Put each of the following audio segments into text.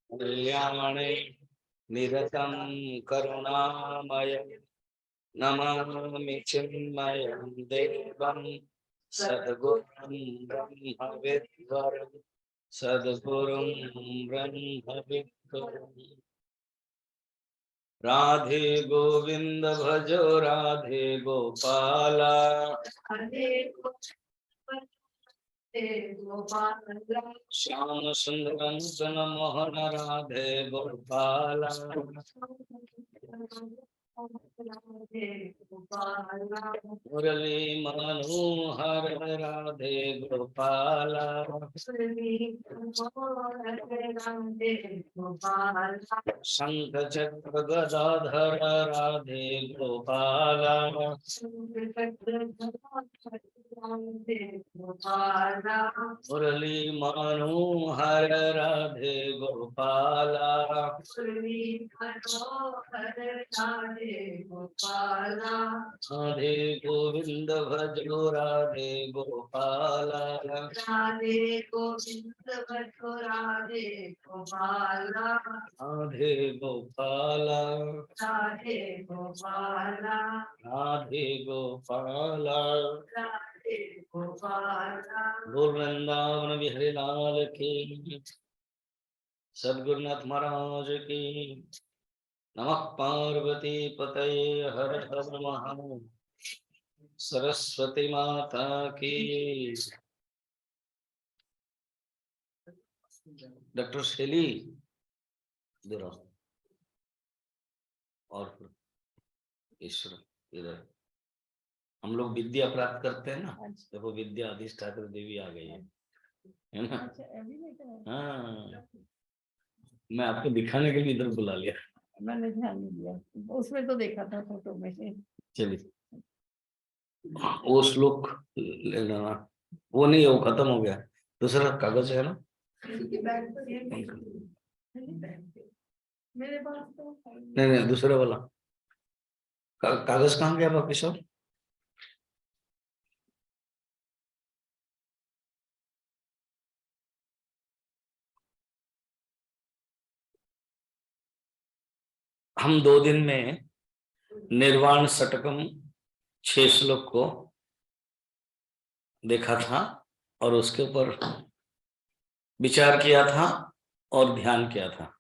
कल्याणे निरतं करुणामय नमामि चिन्मयं देवं सद्गुरुं ब्रह्मविद्वरं सद्गुरुं ब्रह्मविद्वरम्। राधे गोविंद भजो राधे गोपाला श्याम सुंदरं मोहन राधे गोपाला मुरली मनोहर राधे गोपाला शंख चक्र गदाधर राधे गोपाला मुरली मनोहर राधे गोपाला राधे गोविंद भजो राधे गोपाला राधे गोविंद भजो राधे गोपाला राधे गोपाला राधे गोपाला राधे गोपाला राधे गोपाला। बोल वृंदावन बिहारी लाल की, सद्गुरुनाथ महाराज की। नमः पार्वती पतये हर हर महादेव। सरस्वती माता की। डॉक्टर शेली इधर और ईश्वर इधर। हम लोग विद्या प्राप्त करते हैं ना, देखो विद्या अधिष्ठात्री देवी आ गई है ना। हाँ, मैं आपको दिखाने के लिए इधर बुला लिया। मैंने ध्यान नहीं दिया, उसमें तो देखा था फोटो में से। चलिए वो श्लोक ले लेना, वो नहीं है, वो खत्म हो गया। दूसरा कागज है ना मेरे पास तो नहीं, दूसरे वाला कागज कहाँ गया बाकी सब? हम 2 दिन में निर्वाण षटकम 6 श्लोक को देखा था और उसके ऊपर विचार किया था और ध्यान किया था।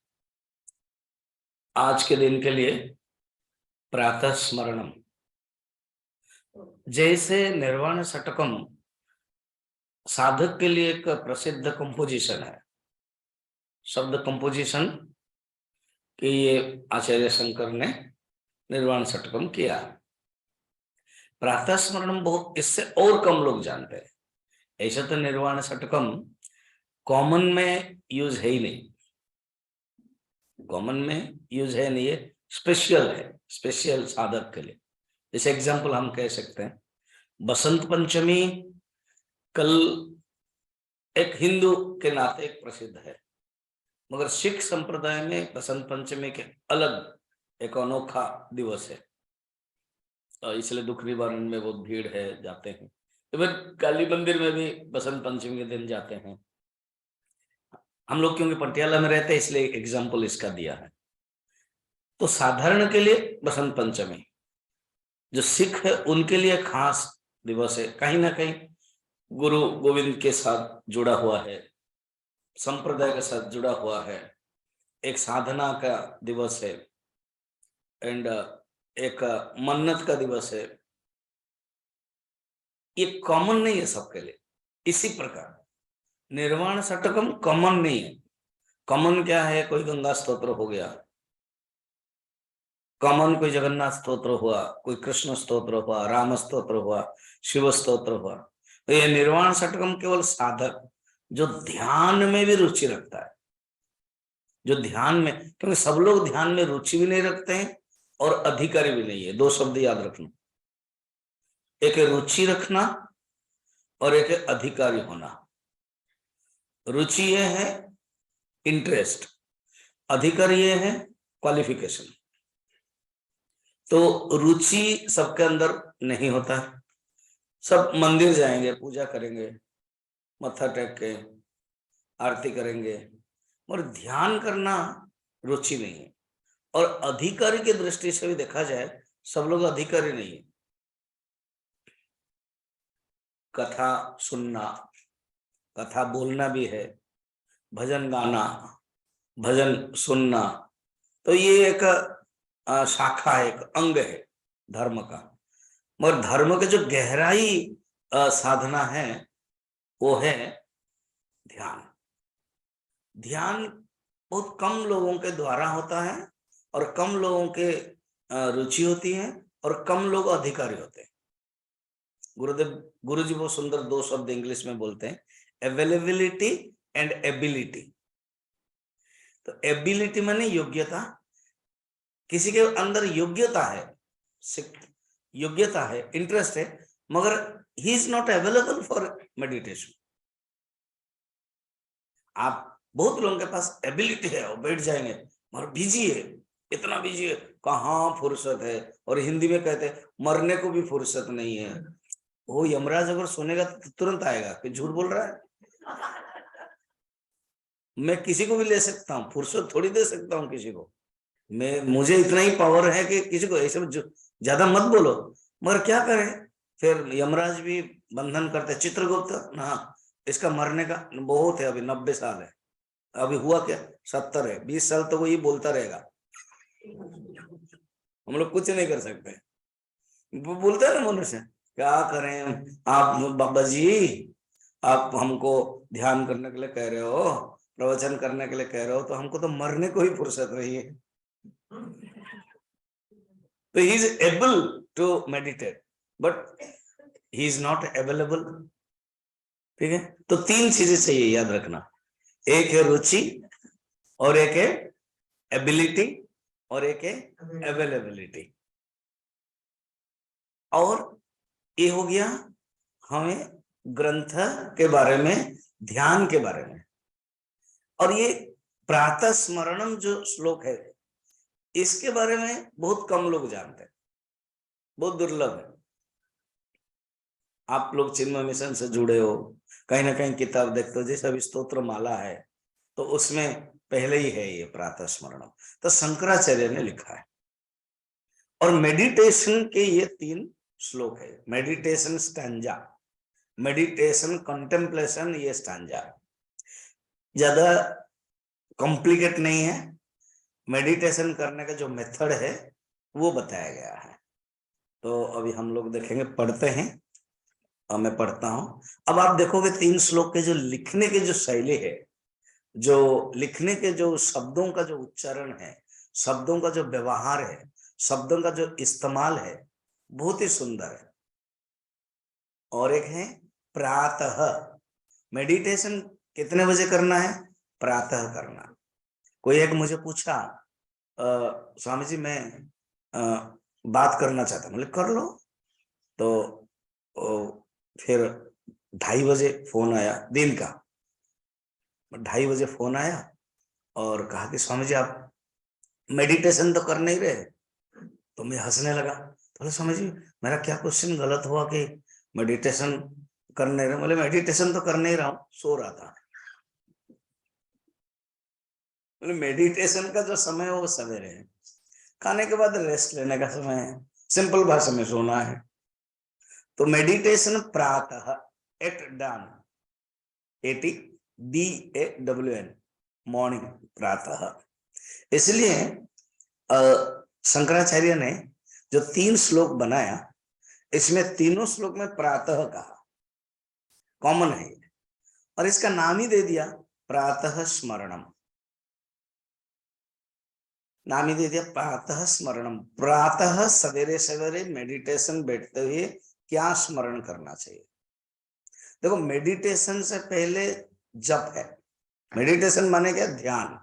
आज के दिन के लिए प्रातः स्मरणम, जैसे निर्वाण षटकम साधक के लिए एक प्रसिद्ध कंपोजिशन है, शब्द कंपोजिशन कि ये आचार्य शंकर ने निर्वाण षटकम किया। प्रातः स्मरणम बहुत इससे और कम लोग जानते हैं। ऐसा तो निर्वाण षटकम कॉमन में यूज है ही नहीं, कॉमन में यूज है नहीं, ये स्पेशल है, स्पेशल साधक के लिए। जैसे एग्जाम्पल हम कह सकते हैं बसंत पंचमी कल एक हिंदू के नाते एक प्रसिद्ध है, मगर सिख संप्रदाय में बसंत पंचमी के अलग एक अनोखा दिवस है, इसलिए दुख निवारण में बहुत भीड़ है, जाते हैं। इवन काली मंदिर में भी बसंत पंचमी के दिन जाते हैं। हम लोग क्योंकि पटियाला में रहते हैं इसलिए एग्जाम्पल इसका दिया है। तो साधारण के लिए बसंत पंचमी, जो सिख है उनके लिए खास दिवस है, कहीं ना कहीं गुरु गोविंद के साथ जुड़ा हुआ है, संप्रदाय के साथ जुड़ा हुआ है, एक साधना का दिवस है एंड एक मन्नत का दिवस है। ये कॉमन नहीं है सबके लिए। इसी प्रकार निर्वाण षटकम कॉमन नहीं है। कॉमन क्या है? कोई गंगा स्तोत्र हो गया, कॉमन कोई जगन्नाथ स्तोत्र हुआ, कोई कृष्ण स्तोत्र हुआ, राम स्तोत्र हुआ, शिव स्तोत्र हुआ। तो ये निर्वाण षटकम केवल साधक जो ध्यान में भी रुचि रखता है, जो ध्यान में, क्योंकि सब लोग ध्यान में रुचि भी नहीं रखते हैं और अधिकारी भी नहीं है। 2 शब्द याद रखना, एक है रुचि रखना और एक है अधिकारी होना। रुचि ये है इंटरेस्ट, अधिकारी ये है क्वालिफिकेशन। तो रुचि सबके अंदर नहीं होता। सब मंदिर जाएंगे, पूजा करेंगे, मत्था टेक के आरती करेंगे, और ध्यान करना रुचि नहीं है। और अधिकारी की दृष्टि से भी देखा जाए, सब लोग अधिकारी नहीं है। कथा सुनना, कथा बोलना भी है, भजन गाना, भजन सुनना, तो ये एक शाखा है, एक अंग है धर्म का। मगर धर्म के जो गहराई साधना है वो है ध्यान। ध्यान बहुत कम लोगों के द्वारा होता है और कम लोगों के रुचि होती है और कम लोग अधिकारी होते हैं। गुरुजी बहुत सुंदर दो शब्द इंग्लिश में बोलते हैं, अवेलेबिलिटी एंड एबिलिटी। तो एबिलिटी माने योग्यता, किसी के अंदर योग्यता है, योग्यता है, इंटरेस्ट है, मगर he is not available for meditation. आप बहुत लोगों के पास एबिलिटी है, वो बैठ जाएंगे, मगर बिजी है, इतना बिजी है, कहाँ फुर्सत है। और हिंदी में कहते हैं मरने को भी फुर्सत नहीं है। वो यमराज अगर सुनेगा तो तुरंत आएगा कि झूठ बोल रहा है। मैं किसी को भी ले सकता हूँ, फुर्सत थोड़ी दे सकता हूँ किसी को। मुझे इतना ही पावर है कि किसी को ऐसे ज्यादा मत बोलो। मगर क्या करें, फिर यमराज भी बंधन करते। चित्रगुप्त, हाँ इसका मरने का बहुत है, अभी 90 साल है, अभी हुआ क्या 70 है, 20 साल तो वो ये बोलता रहेगा, हम लोग कुछ नहीं कर सकते। वो बोलता है ना मनुष्य, क्या करें आप बाबा जी, आप हमको ध्यान करने के लिए कह रहे हो, प्रवचन करने के लिए कह रहे हो, तो हमको तो मरने को ही फुर्सत नहीं है। तो he is able to meditate but he is not available। ठीक है, तो तीन चीजें चाहिए याद रखना, एक है रुचि, और एक है एबिलिटी, और एक है अवेलेबिलिटी। और ये हो गया हमें ग्रंथ के बारे में, ध्यान के बारे में। और ये प्रातः स्मरणम जो श्लोक है, इसके बारे में बहुत कम लोग जानते हैं, बहुत दुर्लभ है। आप लोग चिन्मय मिशन से जुड़े हो, कहीं ना कहीं किताब देखते हो, जैसे अभी स्तोत्र माला है तो उसमें पहले ही है ये प्रातः स्मरणम, तो शंकराचार्य ने लिखा है। और मेडिटेशन के ये 3 श्लोक है, मेडिटेशन स्टैंजा, मेडिटेशन कंटेम्पलेशन, ये स्टैंजा ज्यादा कॉम्प्लिकेट नहीं है। मेडिटेशन करने का जो मेथड है वो बताया गया है। तो अभी हम लोग देखेंगे, पढ़ते हैं, मैं पढ़ता हूं। अब आप देखोगे 3 श्लोक के जो लिखने की जो शैली है, जो लिखने के जो शब्दों का जो उच्चारण है, शब्दों का जो व्यवहार है, शब्दों का जो इस्तेमाल है, बहुत ही सुंदर है। और एक है प्रातः, मेडिटेशन कितने बजे करना है, प्रातः करना। कोई एक मुझे पूछा, स्वामी जी मैं बात करना चाहता हूं, मतलब कर लो। तो फिर 2:30 बजे फोन आया दिन का, 2:30 बजे फोन आया और कहा कि स्वामी जी आप मेडिटेशन तो कर नहीं रहे। तो मैं हंसने लगा, तो स्वामी जी मेरा क्या क्वेश्चन गलत हुआ कि मेडिटेशन कर नहीं रहे? बोले मेडिटेशन तो कर नहीं रहा हूँ, सो रहा था। बोले मेडिटेशन का जो समय है वो सवेरे है, खाने के बाद रेस्ट लेने का समय है, सिंपल भाषा में सोना है। तो मेडिटेशन प्रातः, एट डॉन, ATDAWN, मॉर्निंग, प्रातः। इसलिए शंकराचार्य ने जो 3 श्लोक बनाया, इसमें तीनों श्लोक में प्रातः कहा, कॉमन है, और इसका नाम ही दे दिया प्रातः स्मरणम, नाम ही दे दिया प्रातः स्मरणम। प्रातः सवेरे सवेरे मेडिटेशन बैठते हुए क्या स्मरण करना चाहिए। देखो मेडिटेशन से पहले जप है, मेडिटेशन माने क्या, ध्यान,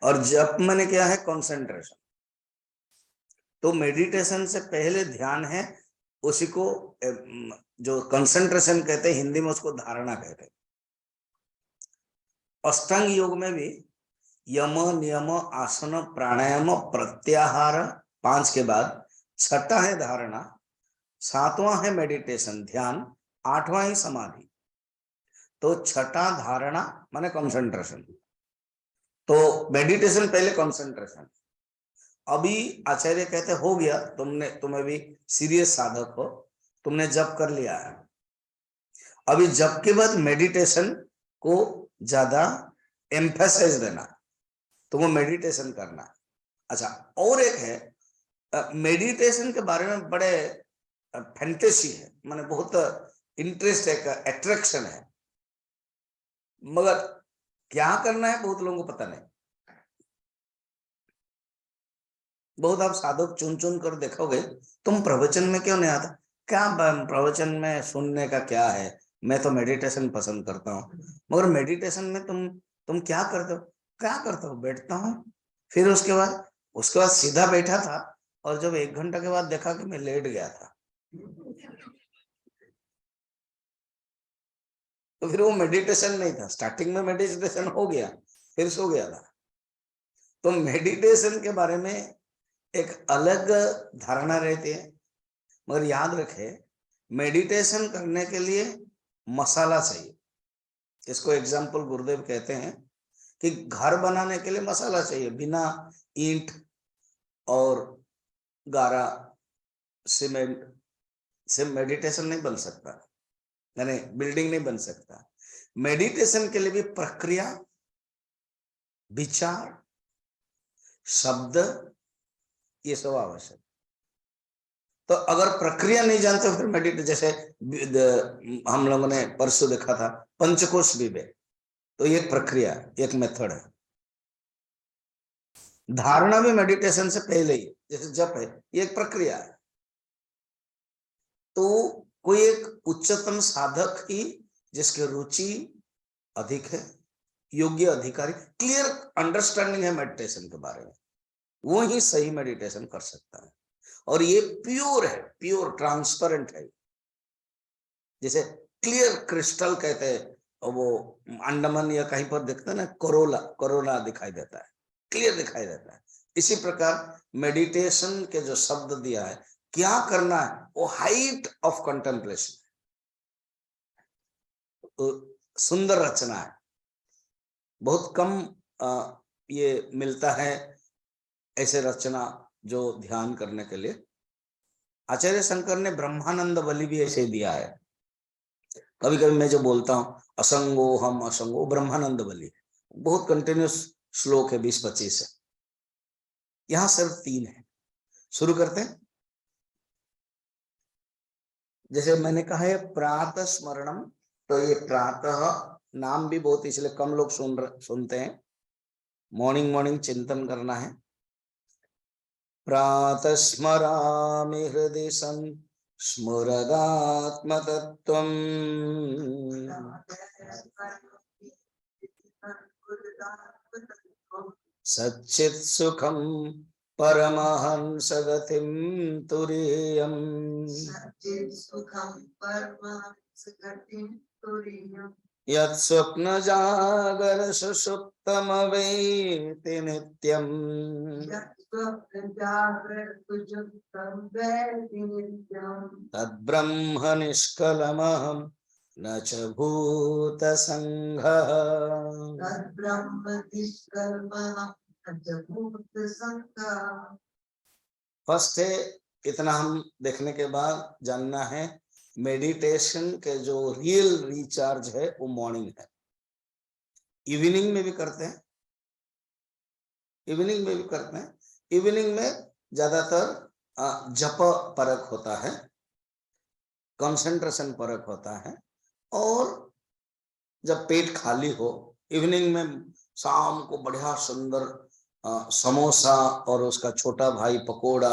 और जप माने क्या है, कंसंट्रेशन। तो मेडिटेशन से पहले ध्यान है, उसी को जो कंसंट्रेशन कहते हैं, हिंदी में उसको धारणा कहते हैं। अष्टांग योग में भी यम नियम आसन प्राणायाम प्रत्याहार 5 के बाद 6ठा है धारणा, 7वां है मेडिटेशन ध्यान, 8वां ही समाधि। तो 6ठा धारणा माने कंसंट्रेशन, तो मेडिटेशन पहले कंसंट्रेशन। अभी आचार्य कहते हो गया, तुम अभी सीरियस साधक हो, तुमने जप कर लिया है, अभी जप के बाद मेडिटेशन को ज्यादा एम्फेसाइज देना, तुमको मेडिटेशन करना। अच्छा, और एक है मेडिटेशन के बारे में बड़े फैंटेसी है, माने बहुत इंटरेस्ट है, अट्रैक्शन है, मगर क्या करना है बहुत लोगों को पता नहीं। बहुत आप साधक चुन चुन कर देखोगे, तुम प्रवचन में क्यों नहीं आता, क्या प्रवचन में सुनने का क्या है, मैं तो मेडिटेशन पसंद करता हूँ। मगर मेडिटेशन में तुम क्या करते हो, क्या करते हो, बैठता हूँ, फिर उसके बाद सीधा बैठा था, और जब 1 घंटा के बाद देखा कि मैं लेट गया था, तो फिर वो मेडिटेशन नहीं था। स्टार्टिंग में मेडिटेशन हो गया, फिर सो गया था। तो मेडिटेशन के बारे में एक अलग धारणा रहती है, मगर याद रखे मेडिटेशन करने के लिए मसाला चाहिए। इसको एग्जाम्पल गुरुदेव कहते हैं कि घर बनाने के लिए मसाला चाहिए, बिना ईंट और गारा सीमेंट से मेडिटेशन नहीं बन सकता, यानी बिल्डिंग नहीं बन सकता। मेडिटेशन के लिए भी प्रक्रिया, विचार, शब्द, ये सब आवश्यक। तो अगर प्रक्रिया नहीं जानते फिर मेडिटेशन, जैसे हम लोगों ने परसों देखा था पंचकोश विवेक, तो ये प्रक्रिया, एक मेथड है। धारणा भी मेडिटेशन से पहले ही, जैसे जप है, ये एक प्रक्रिया है। तो कोई एक उच्चतम साधक ही, जिसकी रुचि अधिक है, योग्य अधिकारी, क्लियर अंडरस्टैंडिंग है मेडिटेशन के बारे में, वो ही सही मेडिटेशन कर सकता है। और ये प्योर है, प्योर ट्रांसपेरेंट है, जैसे क्लियर क्रिस्टल कहते हैं, और वो अंडमान या कहीं पर देखते हैं ना, कोरोना दिखाई देता है, क्लियर दिखाई देता है। इसी प्रकार मेडिटेशन के जो शब्द दिया है, क्या करना है, वो हाइट ऑफ कंटेम्पलेशन, तो सुंदर रचना है, बहुत कम ये मिलता है ऐसे रचना जो ध्यान करने के लिए। आचार्य शंकर ने ब्रह्मानंद बलि भी ऐसे दिया है। कभी कभी मैं जो बोलता हूँ असंगो हम असंगो, ब्रह्मानंद बलि, बहुत कंटिन्यूस श्लोक है, 20-25 है, यहां सिर्फ 3 है। शुरू करते हैं। जैसे मैंने कहा है प्रातः स्मरणम, तो ये प्रातः नाम भी बहुत इसलिए कम लोग सुनते हैं, मॉर्निंग मॉर्निंग चिंतन करना है। प्रातः स्मरामि हृदि सन् स्मरदात्मतत्त्वम् सच्चित् सुखं परमहंस गतिं तुरीयम् यत् स्वप्न जागर सुषुप्तमवेति नित्यम् तद्ब्रह्म निष्कलमहं न च भूतसंघः। फर्स्ट है, इतना हम देखने के बाद जानना है, मेडिटेशन के जो रियल रिचार्ज है वो मॉर्निंग है। इवनिंग में भी करते हैं, इवनिंग में भी करते हैं। इवनिंग में ज्यादातर जप परक होता है, कंसंट्रेशन परक होता है, और जब पेट खाली हो, इवनिंग में शाम को बढ़िया सुंदर समोसा और उसका छोटा भाई पकोड़ा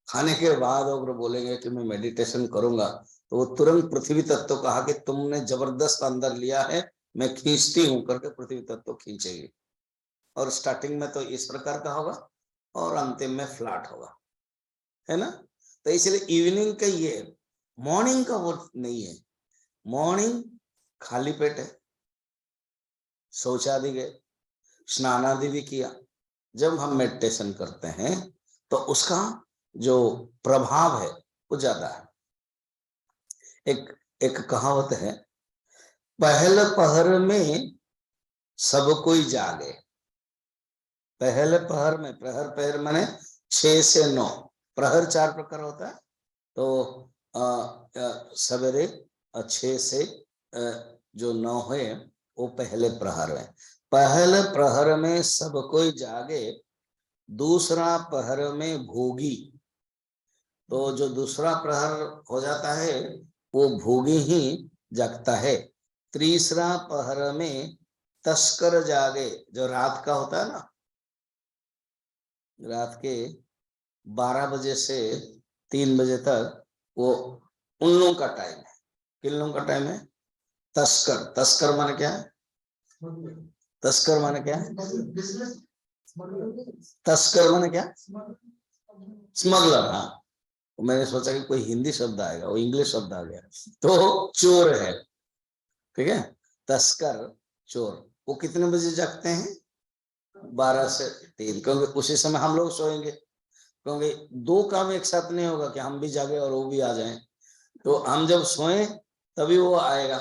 खाने के बाद अगर बोलेंगे कि मैं मेडिटेशन करूंगा, तो वो तुरंत पृथ्वी तत्व कहा कि तुमने जबरदस्त अंदर लिया है, मैं खींचती हूं करके पृथ्वी तत्व खींचेगी। और स्टार्टिंग में तो इस प्रकार का होगा और अंतिम में फ्लैट होगा, है ना। तो इसलिए इवनिंग का ये, मॉर्निंग का वो नहीं है। मॉर्निंग खाली पेट है, शौचादि गए, स्नानादि भी किया, जब हम मेडिटेशन करते हैं तो उसका जो प्रभाव है वो ज्यादा है। एक कहावत है, पहल पहर में सब कोई जागे। पहले प्रहर में, प्रहर पहर माने 6 से 9, प्रहर 4 प्रकार होता है। तो सवेरे 6 से जो 9 है वो पहले प्रहर है। पहले प्रहर में सब कोई जागे, दूसरा प्रहर में भोगी। तो जो दूसरा प्रहर हो जाता है वो भोगी ही जगता है। तीसरा प्रहर में तस्कर जागे, जो रात का होता है ना, रात के 12 बजे से 3 बजे तक, वो उन लोगों का टाइम है। किन लोगों का टाइम है? तस्कर। तस्कर माने क्या है? तस्कर माने क्या है? तस्कर माने क्या? स्मगलर। हाँ, मैंने सोचा कि कोई हिंदी शब्द आएगा, वो इंग्लिश शब्द आ गया। तो चोर है, ठीक है। तस्कर, चोर। वो कितने बजे जगते हैं? 12 से 3, क्योंकि उसी समय हम लोग सोएंगे। क्योंकि 2 काम एक साथ नहीं होगा कि हम भी जागे और वो भी आ जाएं। तो हम जब सोए तभी वो आएगा।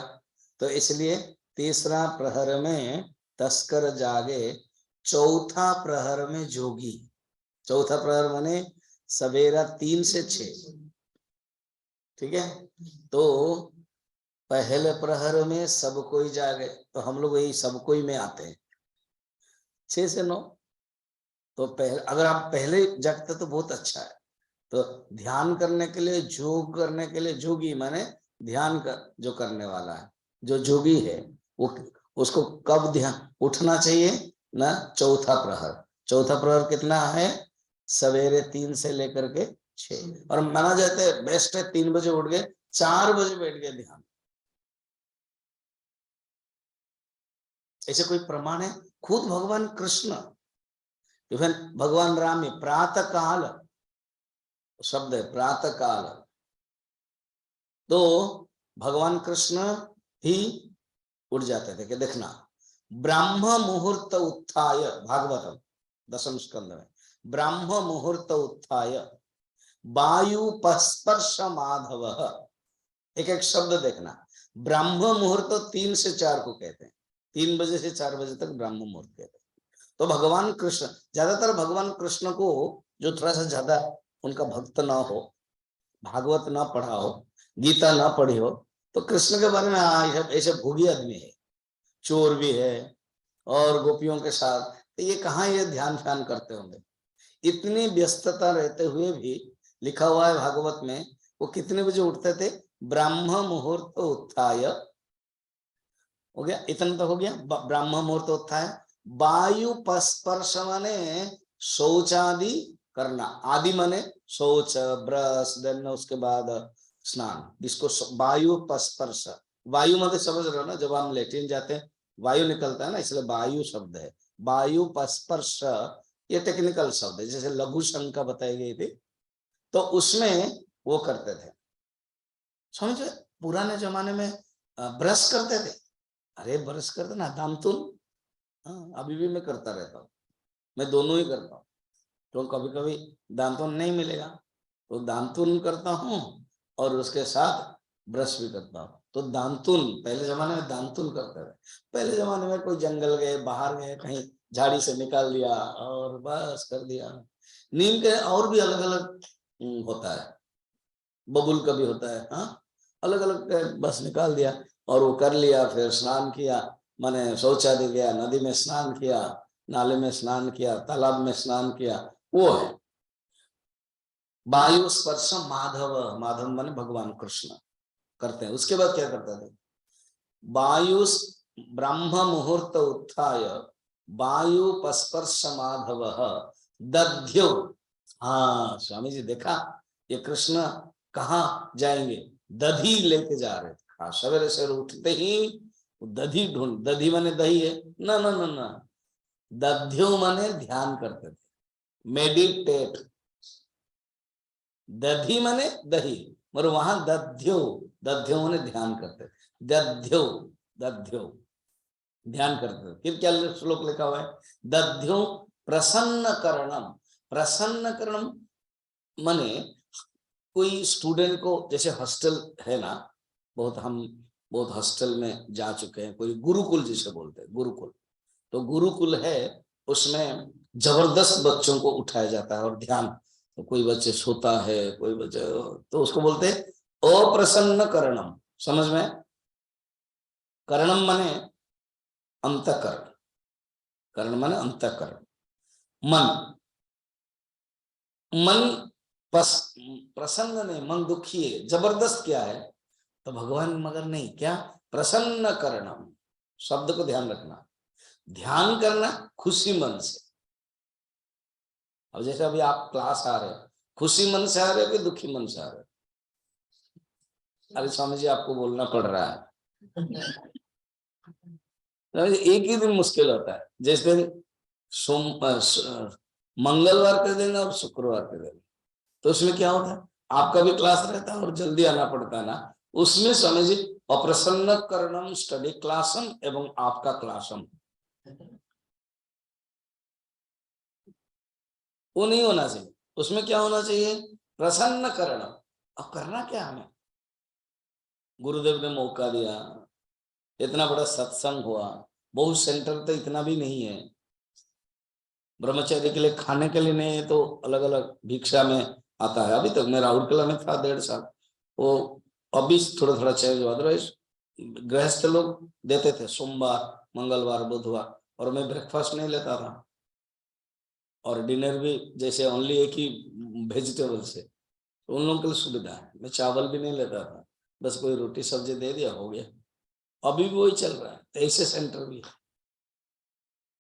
तो इसलिए तीसरा प्रहर में तस्कर जागे, चौथा प्रहर में जोगी। चौथा प्रहर माने सवेरा 3 से 6, ठीक है। तो पहले प्रहर में सब कोई जागे, तो हम लोग यही सब कोई में आते हैं, 6 से 9। तो पहले अगर आप पहले जगते तो बहुत अच्छा है। तो ध्यान करने के लिए, योग करने के लिए, जोगी माने ध्यान कर जो करने वाला है, जो जोगी है, वो उसको कब ध्यान उठना चाहिए ना? चौथा प्रहर। चौथा प्रहर कितना है? सवेरे 3 से लेकर के 6। और माना जाता है बेस्ट है 3 बजे उठ गए, 4 बजे बैठ गए ध्यान। ऐसे कोई प्रमाण है? खुद भगवान कृष्ण, इवन भगवान राम में प्रातः काल शब्द है, प्रातः काल। तो भगवान कृष्ण ही उठ जाते थे कि देखना, ब्राह्म मुहूर्त उत्थाय, भागवतम 10वें स्कंद में, ब्राह्म मुहूर्त उत्थाय वायु स्पर्श माधव। एक एक शब्द देखना। ब्राह्म मुहूर्त 3 से 4 को कहते हैं, 3 बजे से 4 बजे तक ब्राह्म मुहूर्त कहते हैं। तो भगवान कृष्ण, ज्यादातर भगवान कृष्ण को जो थोड़ा सा ज्यादा उनका भक्त ना हो, भागवत ना पढ़ा हो, गीता ना पढ़ी हो, तो कृष्ण के बारे में ऐसे भोगी आदमी है, चोर भी है और गोपियों के साथ, तो ये कहाँ ये ध्यान ध्यान करते होंगे? इतनी व्यस्तता रहते हुए भी लिखा हुआ है भागवत में, वो कितने बजे उठते थे? ब्राह्म मुहूर्त उत्थाय, हो गया, इतना तो हो गया। ब्राह्म मुहूर्त उत्थाय, वायु स्पर्श माने शौचादि करना, आदि माने शौच, ब्रश, देन उसके बाद स्नान, इसको वायु स्पर्श। वायु मतलब समझ रहे हो ना, जब हम लेट्रिन जाते हैं वायु निकलता है ना, इसलिए वायु शब्द है। वायु स्पर्श ये टेक्निकल शब्द है, जैसे लघु शंका बताई गई थी, तो उसमें वो करते थे। समझे? पुराने जमाने में ब्रश करते थे। अरे ब्रश करते ना, दांतुन। हाँ, अभी भी मैं करता रहता हूँ, मैं दोनों ही करता हूँ। तो कभी कभी दांतुन नहीं मिलेगा तो दांतुन करता हूँ और उसके साथ ब्रश भी करता हूँ। तो दांतुन, पहले जमाने में दांतुन करते थे। पहले जमाने में कोई जंगल गए, बाहर गए, कहीं झाड़ी से निकाल दिया और बस कर दिया। नीम के और भी अलग अलग होता है, बबुल का भी होता है, हाँ, अलग अलग बस निकाल दिया और वो कर लिया। फिर स्नान किया, माने शौचालय गया, नदी में स्नान किया, नाले में स्नान किया, तालाब में स्नान किया, वो है वायु स्पर्श माधव। माधव माने भगवान कृष्ण करते हैं। उसके बाद क्या करते थे? वायु ब्रह्म मुहूर्त उत्थाय वायु स्पर्श माधव दध्यो। हाँ स्वामी जी, देखा ये कृष्ण कहाँ जाएंगे? दधी लेके जा रहे थे। हाँ, सवेरे सवेरे उठते ही दधी ढूंढ, दधी माने दही है ना, ना ना ना, दध्यो माने ध्यान करते थे, मेडिटेट। दधी माने दही, और वहां दध्यो, दध्यो माने ध्यान करते थे, दध्यो, दध्यो ध्यान करते थे। फिर क्या श्लोक लिखा हुआ है? दध्यो प्रसन्न करणम। प्रसन्न करणम माने कोई स्टूडेंट को, जैसे हॉस्टल है ना, बहुत हम बहुत हॉस्टल में जा चुके हैं, कोई गुरुकुल जिसे बोलते हैं, गुरुकुल। तो गुरुकुल है, उसमें जबरदस्त बच्चों को उठाया जाता है और ध्यान, तो कोई बच्चे सोता है, कोई बच्चे, तो उसको बोलते हैं अप्रसन्न करणम। समझ में? करणम माने अंतःकरण, करण माने अंतःकरण, मन। मन प्रसन्न नहीं, मन दुखी है, जबरदस्त क्या है, तो भगवान मगर नहीं, क्या प्रसन्न करणम, शब्द को ध्यान रखना, ध्यान करना खुशी मन से। अब जैसे अभी आप क्लास आ रहे हो, खुशी मन से आ रहे हो कि दुखी मन से आ रहे हो? अरे स्वामी जी आपको बोलना पड़ रहा है। एक ही दिन मुश्किल होता है, जिस दिन मंगलवार के दिन और शुक्रवार के दिन, तो उसमें क्या होता है, आपका भी क्लास रहता है और जल्दी आना पड़ता है ना, उसमें स्वामी जी अप्रसन्न करणम स्टडी क्लासम एवं आपका क्लासम, वो नहीं होना चाहिए। उसमें क्या होना चाहिए, प्रसन्न करणम। अब करना क्या हमें, गुरुदेव ने मौका दिया, इतना बड़ा सत्संग हुआ, बहुत सेंटर तो इतना भी नहीं है, ब्रह्मचर्य के लिए खाने के लिए नहीं है, तो अलग अलग भिक्षा में आता है। अभी तक मैं राउरकेला में था 1.5 साल, वो अभी थोड़ा थोड़ा चेंज हुआ, अदरवाइज गृहस्थ लोग देते थे सोमवार, मंगलवार, बुधवार, और मैं ब्रेकफास्ट नहीं लेता था और डिनर भी जैसे ओनली एक ही वेजिटेबल से, तो उन लोगों के लिए सुविधा है। मैं चावल भी नहीं लेता था, बस कोई रोटी सब्जी दे दिया, हो गया। अभी भी वही चल रहा है, तो ऐसे सेंटर भी है।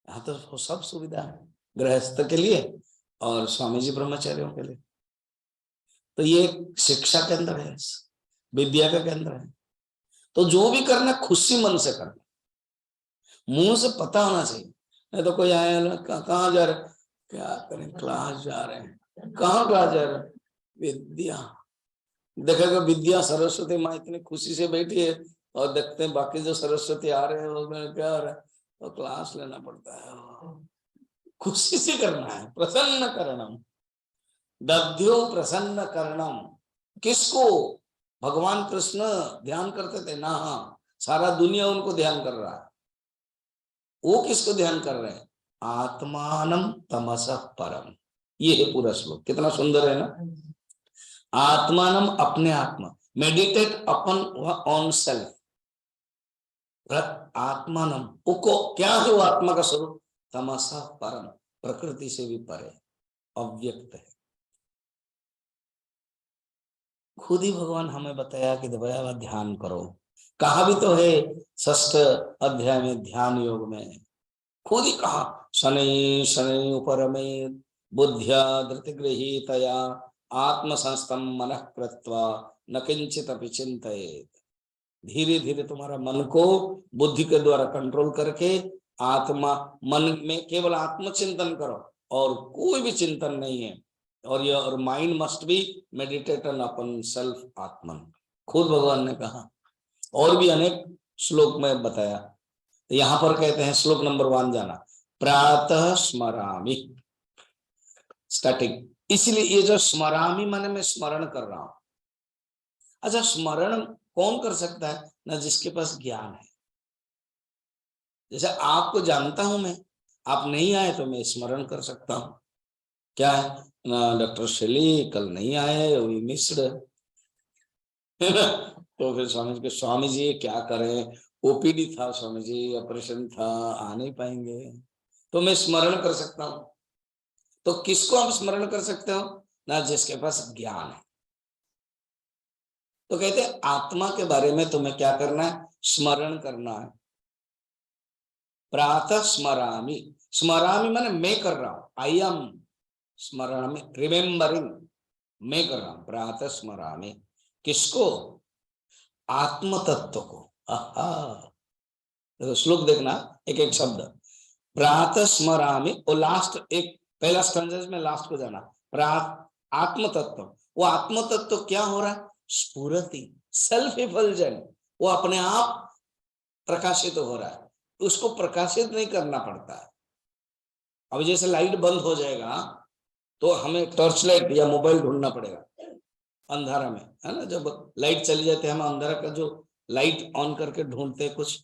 यहाँ तो सब सुविधा है गृहस्थ के लिए और स्वामी जी ब्रह्मचारियों के लिए। तो ये शिक्षा केंद्र है, विद्या का केंद्र है। तो जो भी करना खुशी मन से करना, मुंह से पता होना चाहिए। नहीं तो कोई आया कहाँ जा रहे, क्या करें, क्लास जा रहे हैं, कहाँ क्लास जा रहे हैं, विद्या। देखेगा विद्या सरस्वती माँ इतनी खुशी से बैठी है, और देखते हैं बाकी जो सरस्वती आ रहे हैं उसमें क्या हो रहा है, तो क्लास लेना पड़ता है। खुशी से करना है, प्रसन्न करणम, दध्यो प्रसन्न करणम। किसको, भगवान कृष्ण ध्यान करते थे ना, हाँ, सारा दुनिया उनको ध्यान कर रहा है। वो किसको ध्यान कर रहे हैं, आत्मानम तमसः परम। ये है पूरा श्लोक, कितना सुंदर है ना। आत्मानम अपने आत्मा, मेडिटेट अपन ऑन सेल्फ। आत्मानम उको क्या है, वो आत्मा का स्वरूप, तमसः परम, प्रकृति से भी परे, अव्यक्त है। खुद ही भगवान हमें बताया कि दबाया ध्यान करो, कहा भी तो है 6ठ अध्याय में ध्यान योग में, खुद ही कहा, शनि शनि उपरमे बुद्धिया धृतिगृहीतया आत्म संस्तम मन कृत्वा न किंचित अपि चिंतयेत्। धीरे धीरे तुम्हारा मन को बुद्धि के द्वारा कंट्रोल करके आत्मा, मन में केवल आत्मचिंतन करो और कोई भी चिंतन नहीं है। और ये, और mind must be meditation upon self आत्मन, खुद भगवान ने कहा, और भी अनेक श्लोक में बताया। यहां पर कहते हैं श्लोक नंबर 1 जाना, प्रातः स्मरामि, स्टार्टिंग। इसलिए ये जो स्मरामि माने मैं स्मरण कर रहा हूं। अच्छा, स्मरण कौन कर सकता है ना, जिसके पास ज्ञान है। जैसे आपको जानता हूं मैं, आप नहीं आए तो मैं स्मरण कर सकता हूं, क्या है ना, डॉक्टर शैली कल नहीं आए, वी मिस्ड। तो फिर स्वामी जी क्या करें, ओपीडी था स्वामी जी, ऑपरेशन था, आ नहीं पाएंगे, तो मैं स्मरण कर सकता हूं। तो किसको आप स्मरण कर सकते हो ना, जिसके पास ज्ञान है। तो कहते हैं आत्मा के बारे में तुम्हें क्या करना है, स्मरण करना है। प्रातः स्मरामि, स्मरामि माने मैं कर रहा हूं, आई एम स्मरामि, रिमेम्बरिंग, मैं कर रहा हूं, प्रातः स्मरामि। किसको, आत्म तत्व को। देखो श्लोक देखना, एक एक शब्द, प्रातः स्मरामि, और लास्ट एक पहला स्टेंजेस में लास्ट को जाना, प्रात आत्म तत्व। वो आत्म तत्व क्या हो रहा है, स्फुरति, सेल्फ इफल्जेंट, वो अपने आप प्रकाशित हो रहा है, उसको प्रकाशित नहीं करना पड़ता है। अब जैसे लाइट बंद हो जाएगा तो हमें टॉर्च लाइट या मोबाइल ढूंढना पड़ेगा अंधारा में, है ना। जब लाइट चली जाती है हम अंधारा का जो लाइट ऑन करके ढूंढते हैं कुछ।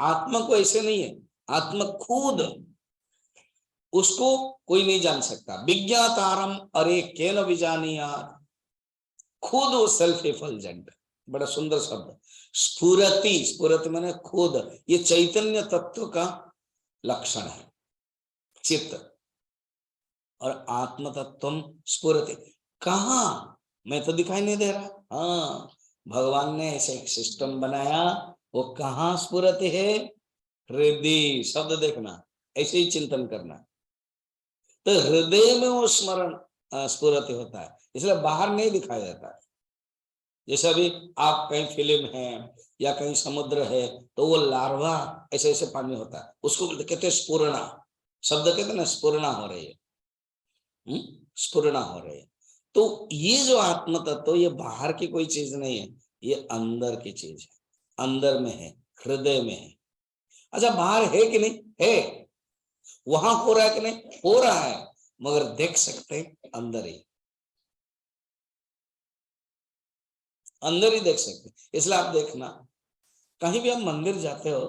आत्मा को ऐसे नहीं है, आत्मा खुद, उसको कोई नहीं जान सकता। विज्ञातारम अरे केन विजानीयात्, खुद वो सेल्फ एफल्जेंट, बड़ा सुंदर शब्द। स्फुरति, स्फुरति माने खुद, ये चैतन्य तत्व का लक्षण है, चित्त। और आत्म तत्व स्फुरति, कहा? मैं तो दिखाई नहीं दे रहा। हाँ, भगवान ने ऐसे एक सिस्टम बनाया, वो कहाँ स्फुरति है? हृदय। शब्द देखना, ऐसे ही चिंतन करना, तो हृदय में वो स्मरण स्फुरति होता है, इसलिए बाहर नहीं दिखाई देता। जैसे अभी आप कहीं फिल्म है या कहीं समुद्र है, तो वो लार्वा ऐसे ऐसे पानी होता है, उसको कहते हैं स्फुरणा। शब्द कहते हैं ना, स्फुरणा हो रही है, स्फुरणा हो रही है। तो ये जो आत्म तत्व, ये बाहर की कोई चीज नहीं है, ये अंदर की चीज है, अंदर में है, हृदय में है। अच्छा, बाहर है कि नहीं? है। वहां हो रहा है कि नहीं? हो रहा है, मगर देख सकते अंदर ही, अंदर ही देख सकते। इसलिए आप देखना, कहीं भी आप मंदिर जाते हो,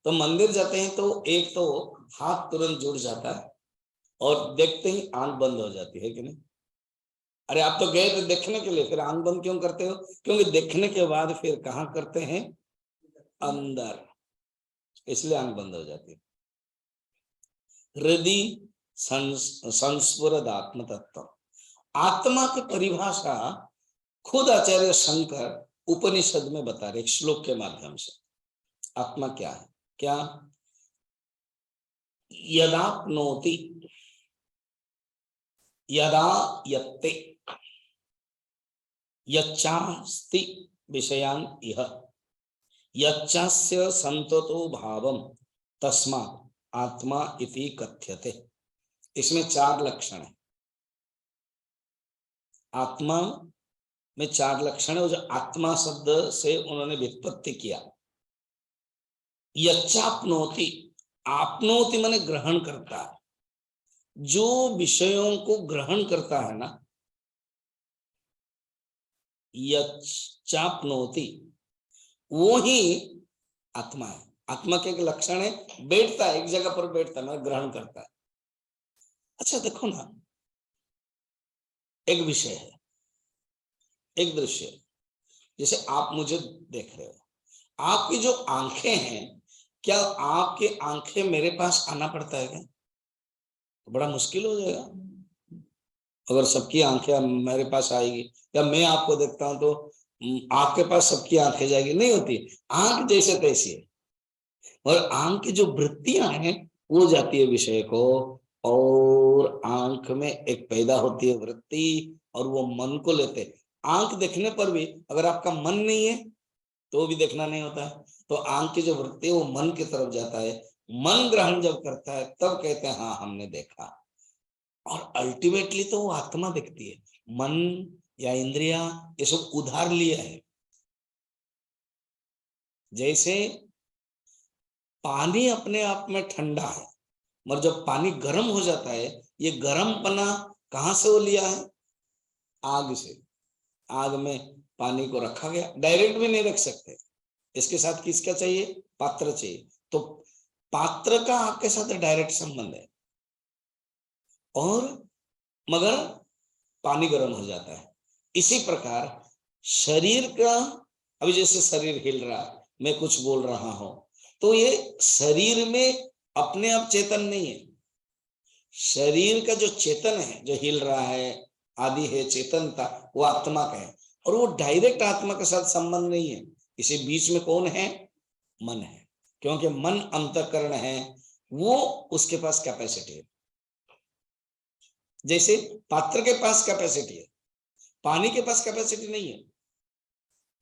तो मंदिर जाते हैं तो एक तो हाथ तुरंत जुड़ जाता है, और देखते ही आंख बंद हो जाती है कि नहीं? अरे आप तो गए थे देखने के लिए, फिर आंख बंद क्यों करते हो? क्योंकि देखने के बाद फिर कहाँ करते हैं? अंदर, इसलिए आंख बंद हो जाती है। हृदय संस्फुरद आत्म तत्व। आत्मा की परिभाषा खुद आचार्य शंकर उपनिषद में बता रहे, एक श्लोक के माध्यम से। आत्मा क्या है? क्या? यदाप्नोति, यदा यत्ते, यच्चास्ति विषयान् इह, यच्चास्य संततो भावम तस्मात् आत्मा इति कथ्यते। इसमें 4 लक्षण है। आत्मा में 4 लक्षण है, जो आत्मा शब्द से उन्होंने व्युत्पत्ति किया। यच्चाप्नोति, आपनोति माने ग्रहण करता है, जो विषयों को ग्रहण करता है ना, यच्चाप्नोति, वो ही आत्मा है। आत्मा के एक लक्षण है, बैठता है, एक जगह पर बैठता है, मतलब ग्रहण करता है। अच्छा देखो ना, एक विषय है, एक दृश्य, जैसे आप मुझे देख रहे हो, आपकी जो आंखें हैं, क्या आपकी आंखें मेरे पास आना पड़ता है क्या? तो बड़ा मुश्किल हो जाएगा अगर सबकी आंखें मेरे पास आएगी, या मैं आपको देखता हूं तो आपके पास सबकी आंखें जाएगी, नहीं होती। आंख जैसे तैसी है, और आंख की जो वृत्तियां हैं वो जाती है विषय को, और आंख में एक पैदा होती है वृत्ति, और वो मन को लेते। आंख देखने पर भी अगर आपका मन नहीं है तो भी देखना नहीं होता है, तो आंख की जो वृत्ति है वो मन की तरफ जाता है। मन ग्रहण जब करता है तब कहते हैं हाँ हमने देखा, और अल्टीमेटली तो वो आत्मा दिखती है। मन या इंद्रिया ये सब उधार लिया है। जैसे पानी अपने आप में ठंडा है, मगर जब पानी गर्म हो जाता है, ये गर्म पना कहां से वो लिया है? आग से। आग में पानी को रखा गया, डायरेक्ट भी नहीं रख सकते, इसके साथ किसका चाहिए? पात्र चाहिए। तो पात्र का आग के साथ डायरेक्ट संबंध है, और मगर पानी गर्म हो जाता है। इसी प्रकार शरीर का, अभी जैसे शरीर हिल रहा है, मैं कुछ बोल रहा हूं, तो ये शरीर में अपने आप चेतन नहीं है। शरीर का जो चेतन है, जो हिल रहा है आदि है चेतनता, वो आत्मा का है, और वो डायरेक्ट आत्मा के साथ संबंध नहीं है। इसी बीच में कौन है? मन है, क्योंकि मन अंतःकरण है, वो उसके पास कैपेसिटी है। जैसे पात्र के पास कैपेसिटी है, पानी के पास कैपेसिटी नहीं है।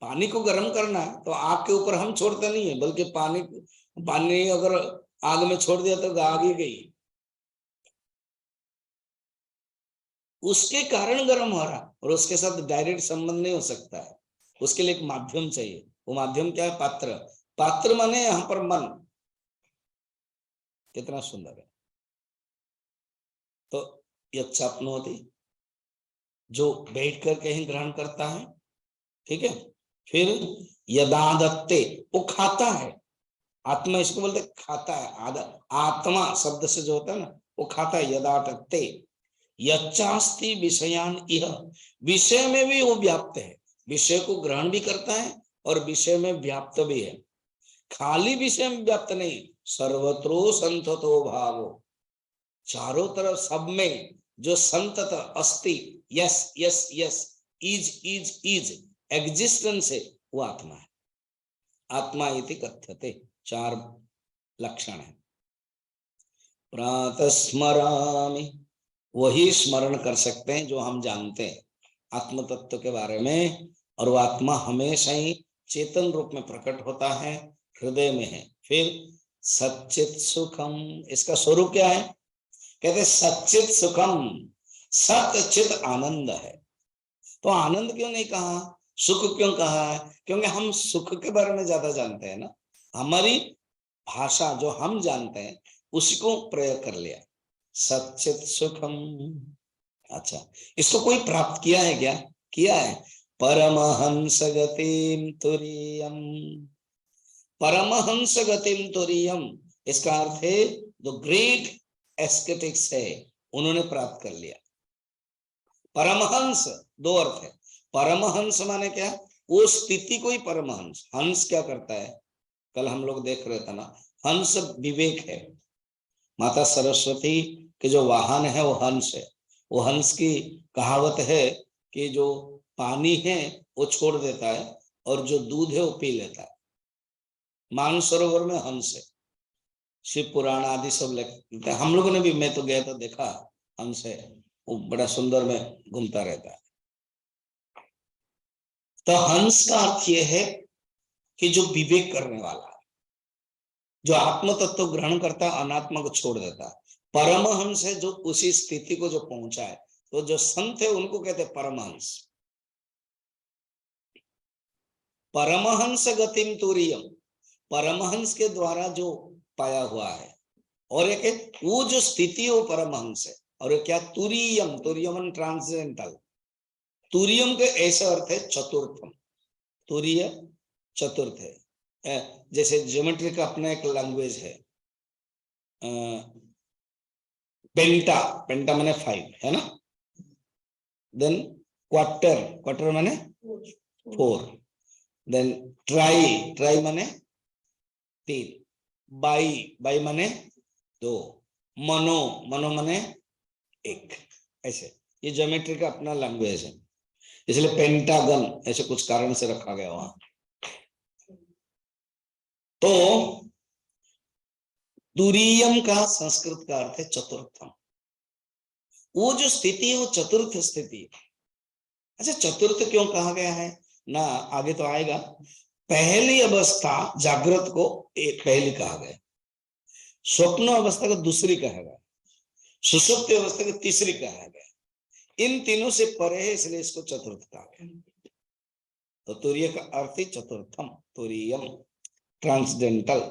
पानी को गर्म करना है तो आग के ऊपर हम छोड़ते नहीं है, बल्कि पानी अगर आग में छोड़ दिया तो आग ही गई, उसके कारण गर्म हो रहा, और उसके साथ डायरेक्ट संबंध नहीं हो सकता है। उसके लिए एक माध्यम चाहिए। वो माध्यम क्या है? पात्र। पात्र माने यहां पर मन। कितना सुंदर है। तो यच्चाप्नोति, जो बैठ कर कहीं ग्रहण करता है, ठीक है। फिर यदा दत्ते, वो खाता है, आत्मा इसको बोलते खाता है, आत्मा शब्द से जो होता है ना वो खाता है। यदाटत्ते यच्चास्ति विषयान इह, विषय में भी वो व्याप्त है, विषय को ग्रहण भी करता है और विषय में व्याप्त भी है। खाली विषय में व्याप्त नहीं, सर्वत्रो संततो भावो, चारों तरफ सब में जो संतत अस्ति, yes yes yes, is existence है, वो आत्मा है। आत्मा इति कथ्यते, 4 लक्षण है। प्रातः स्मरामि, वही स्मरण कर सकते हैं जो हम जानते हैं आत्म तत्व के बारे में, और वो आत्मा हमेशा ही चेतन रूप में प्रकट होता है, हृदय में है। फिर सच्चित सुखम, इसका स्वरूप क्या है? कहते सच्चित सुखम, सच्चित आनंद है। तो आनंद क्यों नहीं कहा, सुख क्यों कहा है? क्योंकि हम सुख के बारे में ज्यादा जानते हैं ना, हमारी भाषा जो हम जानते हैं उसी को प्रयोग कर लिया, सच्चित सुखम। अच्छा, इसको कोई प्राप्त किया है क्या? किया है। परमहंस गतिम तुरीयम, परमहंस गतिम तुरीयम, इसका अर्थ है जो ग्रेट एस्केटिक्स है उन्होंने प्राप्त कर लिया। परमहंस 2 अर्थ है। परमहंस माने क्या? वो स्थिति को ही परमहंस। हंस क्या करता है? कल हम लोग देख रहे थे ना, हंस विवेक है। माता सरस्वती के जो वाहन है वो हंस है। वो हंस की कहावत है कि जो पानी है वो छोड़ देता है और जो दूध है वो पी लेता है। मानसरोवर में हंस है, शिव पुराण आदि सब लिखते हैं। हम लोगों ने भी, मैं तो गया तो देखा, हंस है, वो बड़ा सुंदर में घूमता रहता है। तो हंस का अर्थ यह है कि जो विवेक करने वाला है, जो आत्म तत्व ग्रहण करता है, अनात्मा को छोड़ देता है। परमहंस है जो उसी स्थिति को जो पहुंचा है। तो जो संत है उनको कहते हैं परमहंस। परमहंस गतिम तुरीयम, परमहंस के द्वारा जो पाया हुआ है। और एक है वो जो स्थिति है वो परमहंस है। और क्या? तुरीयम, तुरीयम ट्रांसेंडेंटल। तुरीयम के ऐसा अर्थ है चतुर्थम, तुरीय चतुर्थ है। जैसे ज्योमेट्री का अपना एक लैंग्वेज है, पेंटा, पेंटा माने 5 है ना। देन क्वार्टर, क्वार्टर माने 4। देन ट्राई, ट्राई माने 3। बाई, बाई माने 2। मनो, मनो माने 1। ऐसे ये ज्योमेट्री का अपना लैंग्वेज है, इसलिए पेंटागन ऐसे कुछ कारण से रखा गया वहां। तो तुरीयम का संस्कृत का अर्थ है चतुर्थम। वो जो स्थिति है वो चतुर्थ स्थिति है। अच्छा, चतुर्थ क्यों कहा गया है ना, आगे तो आएगा। पहली अवस्था जागृत को एक पहली कहा गया, स्वप्न अवस्था को दूसरी कहा गया, सुषुप्ति अवस्था को तीसरी कहा गया। इन तीनों से परे है, इसलिए इसको चतुर्थ कहा गया। तो तुरीय का अर्थ ही चतुर्थम, तुरीयम ट्रांसडेंटल।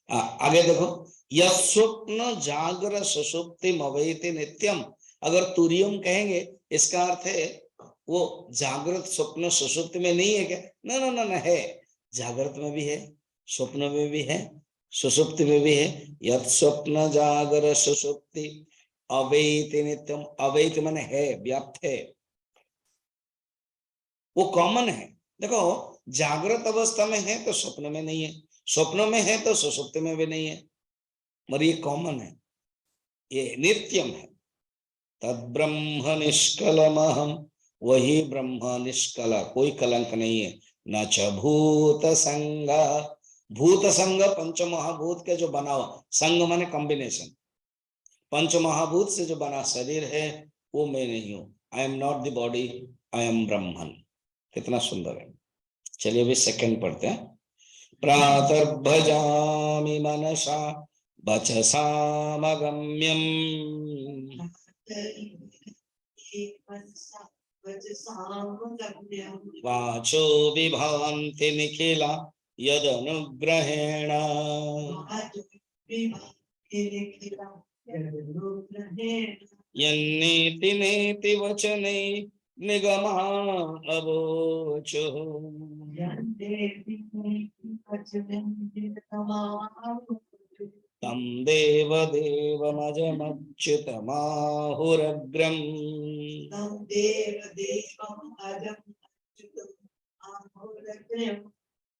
आगे देखो, यह स्वप्न जागर सुषुप्ति अवैति नित्यम। अगर तुरीयम कहेंगे इसका अर्थ है वो जागृत स्वप्न सुषुप्ति में नहीं है क्या? ना ना ना ना, है, जागृत में भी है, स्वप्न में भी है, सुषुप्ति में भी है। यह स्वप्न जागर सुषुप्ति अवैति नित्यम, अवैति माने है, व्याप्त है, वो कॉमन है। देखो, जागृत अवस्था में है तो स्वप्न में नहीं है, स्वप्न में है तो सुषुप्ति में भी नहीं है, और ये कॉमन है, ये नित्यम है। तद ब्रह्म निष्कलमहम, वही ब्रह्म निष्कल, कोई कलंक नहीं है। न च भूत संग, भूत संग पंच महाभूत के जो बना हुआ, संग माने कॉम्बिनेशन, पंच महाभूत से जो बना शरीर है वो मैं नहीं हूं। I am not the body, I am Brahman. कितना सुंदर है। चलिए अभी सेकंड पढ़ते हैं। प्रातर्भजामि मनसा वचसामगम्यम्, वाचो विभान्ति निखिला यदनुग्रहेण, यन्नेति नेति वचने निगमा अवोचुः तं देवदेवमजमच्युतमाहुरग्रम्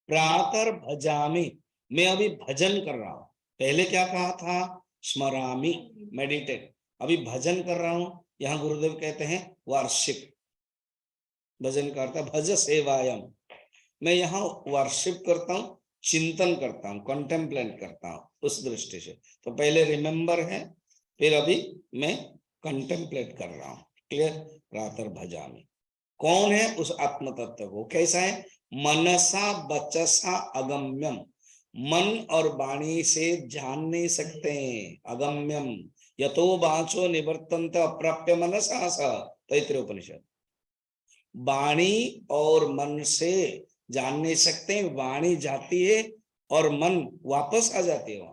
प्रातर भजामि, मैं अभी भजन कर रहा हूं। पहले क्या कहा था? स्मरामि, मेडिटेट। अभी भजन कर रहा हूं। यहाँ गुरुदेव कहते हैं वर्शिप, भजन करता, भज सेवायम। मैं यहाँ वर्शिप करता हूँ, चिंतन करता हूँ, कॉन्टेम्पलेट करता हूँ, उस दृष्टि से। तो पहले रिमेंबर है, फिर अभी मैं कंटेम्पलेट कर रहा हूँ। क्लियर? प्रातर भजामि। कौन है? उस आत्म तत्व को। कैसा है? मनसा वचसा अगम्यम, मन और वाणी से जान नहीं सकते हैं। अगम्यम यतो वाचो निवर्तन्त अप्राप्य मनसा स, तैत्तिरीय उपनिषद। वाणी और मन से जान नहीं सकते। वाणी जाती है और मन वापस आ जाती है वहां।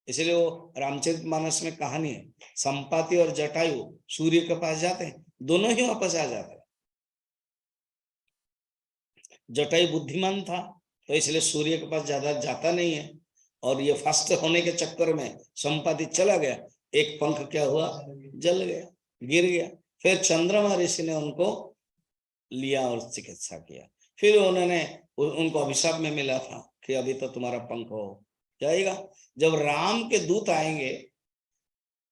इसलिए वो रामचरितमानस में कहानी है, संपाति और जटायु सूर्य के पास जाते हैं, दोनों ही वापस आ जाते हैं। जटायु बुद्धिमान था तो इसलिए सूर्य के पास ज्यादा जाता नहीं है, और ये फास्ट होने के चक्कर में संपाति चला गया, एक पंख क्या हुआ? जल गया, गिर गया। फिर चंद्रमा ऋषि ने उनको लिया और चिकित्सा किया। फिर उन्होंने उनको अभिशाप में मिला था कि अभी तो तुम्हारा पंख हो जाएगा। जब राम के दूत आएंगे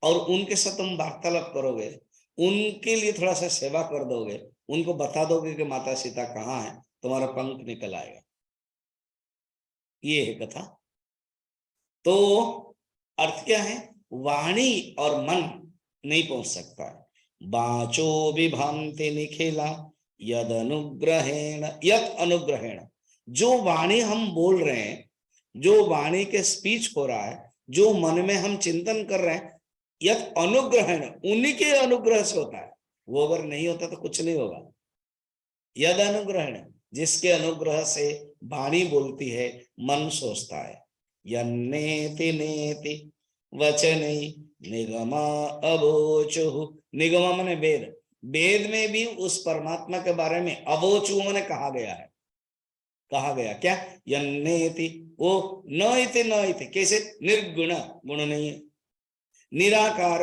और उनके साथ तुम वार्तालाप करोगे, उनके लिए थोड़ा सा सेवा कर दोगे, उनको बता दोगे कि माता सीता कहाँ है, तुम्हारा पंख निकल आएगा। ये है कथा। तो अर्थ क्या है? वाणी और मन नहीं पहुंच सकता है। बाचो विभांति निखिला यद अनुग्रहेण, यद अनुग्रहेण, जो वाणी हम बोल रहे हैं, जो वाणी के स्पीच हो रहा है, जो मन में हम चिंतन कर रहे हैं, यद अनुग्रहेण, उन्हीं के अनुग्रह से होता है। वो अगर नहीं होता तो कुछ नहीं होगा। यद अनुग्रहेण, जिसके अनुग्रह से वाणी बोलती है, मन सोचता है। यन्नेति नेति वचने निगमा अवोचुः, निगमा माने वेद, वेद में भी उस परमात्मा के बारे में अवोचु माने कहा गया है। कहा गया क्या? यन्नेति, वो न इति, न इति कैसे? निर्गुण, गुण नहीं है। निराकार,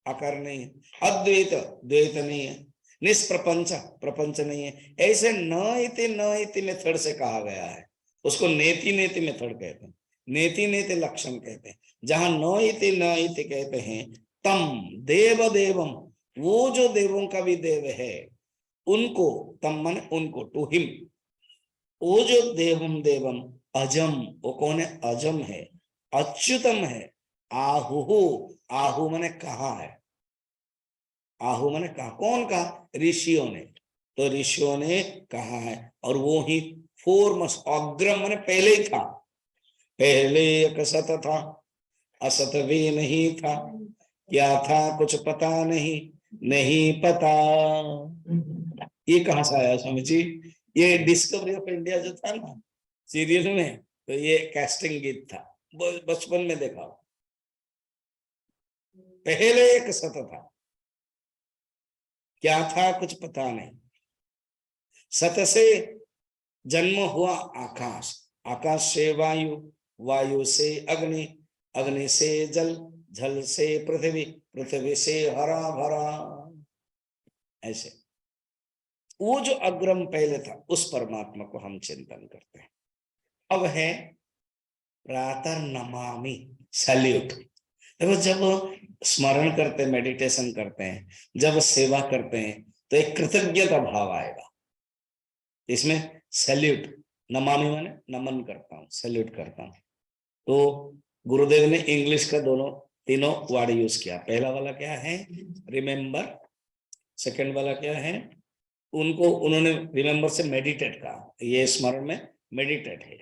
आकार नहीं है। अद्वैत, द्वैत नहीं है। निष्प्रपंच, प्रपंच नहीं है। ऐसे न इति मेथड से कहा गया है। उसको नेति नेति मेथड कहते हैं, नेति नेति लक्षण कहते हैं। जहां न इति कहते हैं, तम देव देवम, वो जो देवों का भी देव है, उनको, तम मन उनको, टू हिम, वो जो देवम देवम अजम, वो कौन है? अजम है, अच्युतम है। आहु, आहु माने कहा है, आहु माने कहा। कौन कहा? ऋषियों ने। तो ऋषियों ने कहा है, और वो ही फोरमोस्ट, अग्रम माने पहले ही था। पहले एक सत था, असत भी नहीं था। क्या था? कुछ पता नहीं, नहीं पता। ये कहां से आया स्वामी जी? ये डिस्कवरी ऑफ इंडिया जो था ना सीरियल में, तो ये कास्टिंग गीत था, बचपन में देखा। पहले एक सत था, क्या था? कुछ पता नहीं। सत से जन्म हुआ आकाश, आकाश से वायु, वायु से अग्नि, अग्नि से जल, जल से पृथ्वी, पृथ्वी से हरा भरा। ऐसे वो जो अग्रम पहले था, उस परमात्मा को हम चिंतन करते हैं। अब है प्रातः नमामि, सैल्यूट। देखो, जब स्मरण करते हैं, मेडिटेशन करते हैं, जब सेवा करते हैं, तो एक कृतज्ञता भाव आएगा। इसमें सैल्यूट, नमामि माने नमन करता हूँ, सैल्यूट करता हूँ। तो गुरुदेव ने इंग्लिश का दोनों तीनों वर्ड यूज किया। पहला वाला क्या है? रिमेंबर। सेकंड वाला क्या है? उनको उन्होंने रिमेंबर से मेडिटेट कहा, ये स्मरण में मेडिटेट है।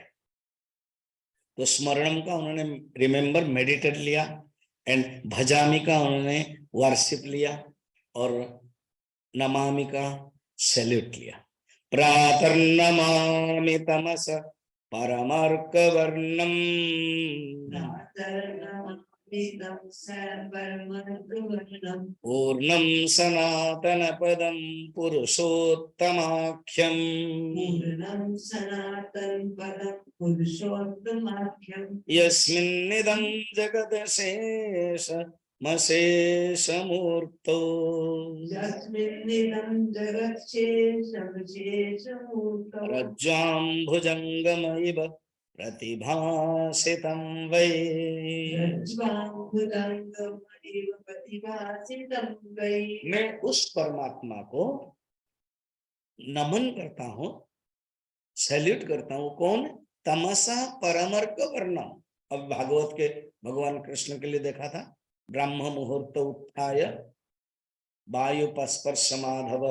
तो स्मरणम का उन्होंने रिमेंबर, मेडिटेट लिया, एंड भजामी का उन्होंने वर्शिप लिया, और नमामि का सैल्यूट लिया। प्रातर्नमामि तमस परमार्क वर्णम, पूर्णं सनातन पदं पुरुषोत्तमाख्यम् यस्मिन्निदं जगदशेष मशेषमूर्तौ रज्ज्वां भुजङ्गमैव प्रतिभासितं वै मैं उस परमात्मा को नमन करता हूँ, सैल्यूट करता हूँ। कौन? तमसा परमर्क वर्णम। अब भागवत के भगवान कृष्ण के लिए देखा था, ब्रह्म मुहूर्त उत्थाय वायुपस्पर्श माधव